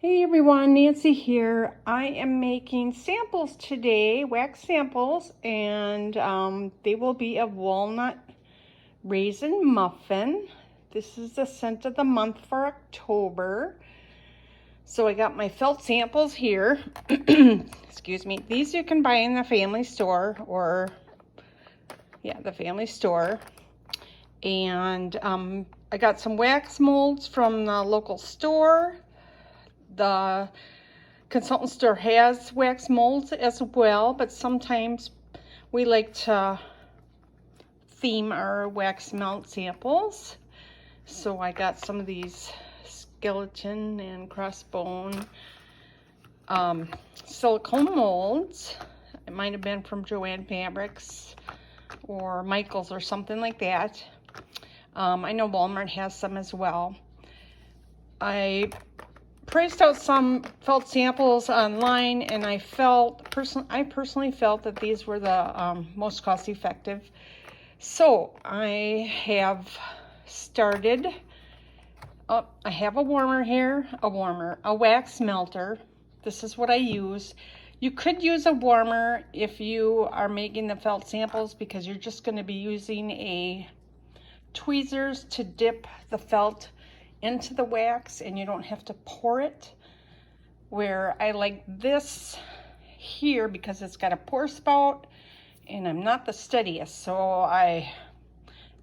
Hey everyone, Nancy here. I am making samples today, wax samples, and they will be a walnut raisin muffin. This is the scent of the month for October. So I got my felt samples here. Excuse me. These you can buy in the family store or, yeah, the family store. And I got some wax molds from the local store. The consultant store has wax molds as well, but sometimes we like to theme our wax melt samples. So I got some of these skeleton and crossbone silicone molds. It might have been from Joanne Fabrics or Michael's or something like that. I know Walmart has some as well. I priced out some felt samples online, and I personally felt that these were the most cost effective. So I have started. I have a warmer here, a wax melter. This is what I use. You could use a warmer if you are making the felt samples, because you're just going to be using a tweezers to dip the felt into the wax, and you don't have to pour it. Where I like this here because it's got a pour spout, and I'm not the steadiest, so I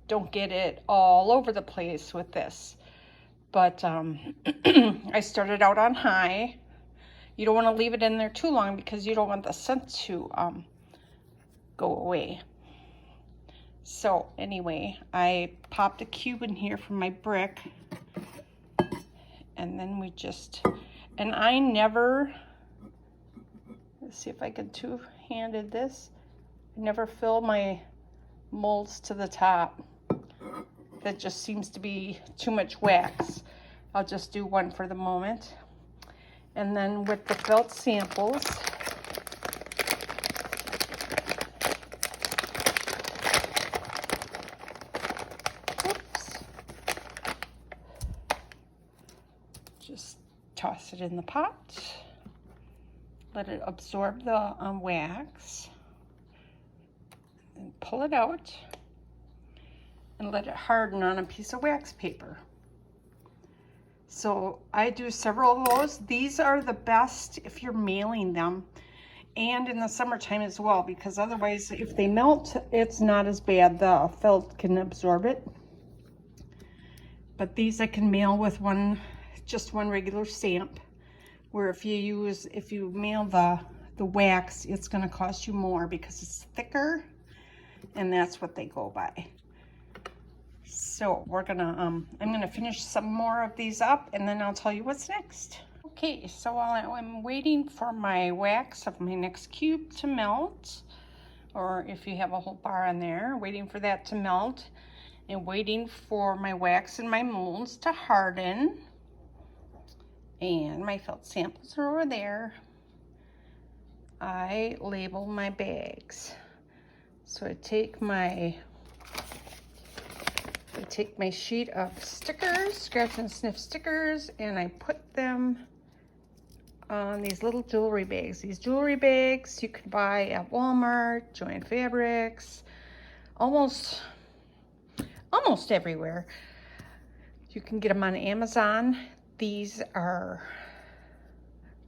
don't get it all over the place with this. But I started out on high. You don't want to leave it in there too long because you don't want the scent to go away. So anyway, I popped a cube in here from my brick. And then we just, and I never, let's see if I can two-handed this. I never fill my molds to the top. That just seems to be too much wax. I'll just do one for the moment. And then with the felt samples, just toss it in the pot, let it absorb the wax, and pull it out and let it harden on a piece of wax paper. So I do several of those. These are the best if you're mailing them, and in the summertime as well, because otherwise if they melt, it's not as bad. The felt can absorb it. But these I can mail with just one regular stamp, where if you mail the wax, it's going to cost you more because it's thicker, and that's what they go by. So we're gonna I'm gonna finish some more of these up, and then I'll tell you what's next. Okay, so while I'm waiting for my wax of my next cube to melt, or if you have a whole bar on there, waiting for that to melt, and waiting for my wax and my molds to harden, and my felt samples are over there, I label my bags. So I take my sheet of stickers, scratch and sniff stickers, and I put them on these little jewelry bags. These jewelry bags you can buy at Walmart, Joanne Fabrics, almost everywhere. You can get them on Amazon. These are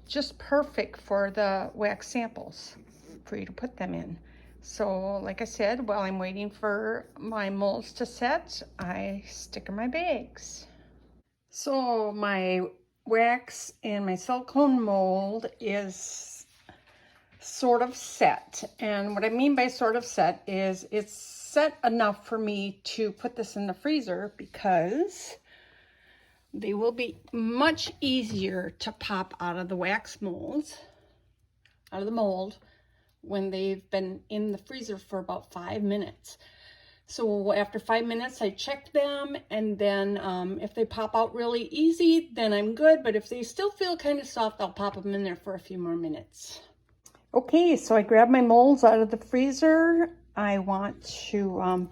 just perfect for the wax samples for you to put them in. So like I said, while I'm waiting for my molds to set, I stick in my bags. So my wax and my silicone mold is sort of set. And what I mean by sort of set is it's set enough for me to put this in the freezer, because they will be much easier to pop out of the wax molds, out of the mold, when they've been in the freezer for about 5 minutes. So after 5 minutes, I check them, and then if they pop out really easy, then I'm good. But if they still feel kind of soft, I'll pop them in there for a few more minutes. Okay, so I grabbed my molds out of the freezer. I want to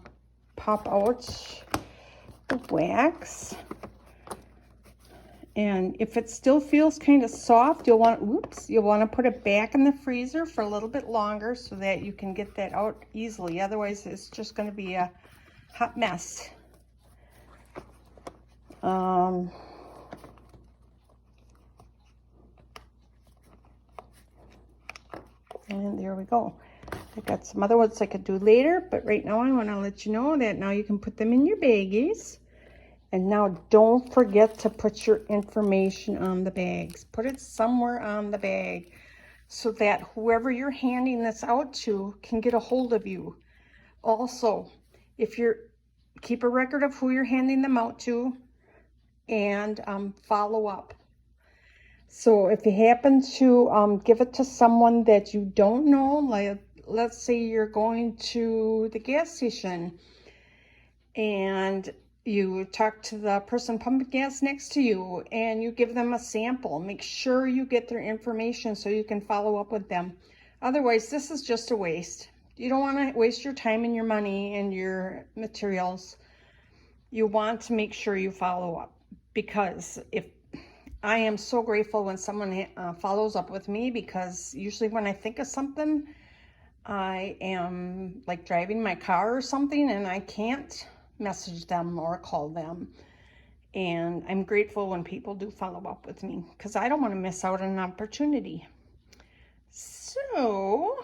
pop out the wax. And if it still feels kind of soft, you'll want to put it back in the freezer for a little bit longer so that you can get that out easily. Otherwise, it's just going to be a hot mess. And there we go. I got some other ones I could do later, but right now I want to let you know that now you can put them in your baggies. And now don't forget to put your information on the bags. Put it somewhere on the bag so that whoever you're handing this out to can get a hold of you. Also, if you're, keep a record of who you're handing them out to and follow up. So if you happen to give it to someone that you don't know, like let's say you're going to the gas station and you talk to the person pumping gas next to you and you give them a sample, make sure you get their information so you can follow up with them. Otherwise, this is just a waste. You don't want to waste your time and your money and your materials. You want to make sure you follow up, because if I am so grateful when someone follows up with me, because usually when I think of something, I am like driving my car or something and I can't message them or call them. And I'm grateful when people do follow up with me, because I don't want to miss out on an opportunity. So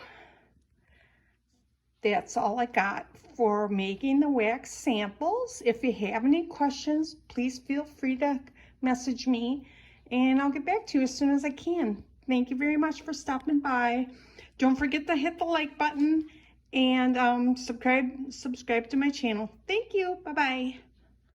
that's all I got for making the wax samples. If you have any questions, please feel free to message me and I'll get back to you as soon as I can. Thank you very much for stopping by. Don't forget to hit the like button and subscribe to my channel. Thank you. Bye-bye.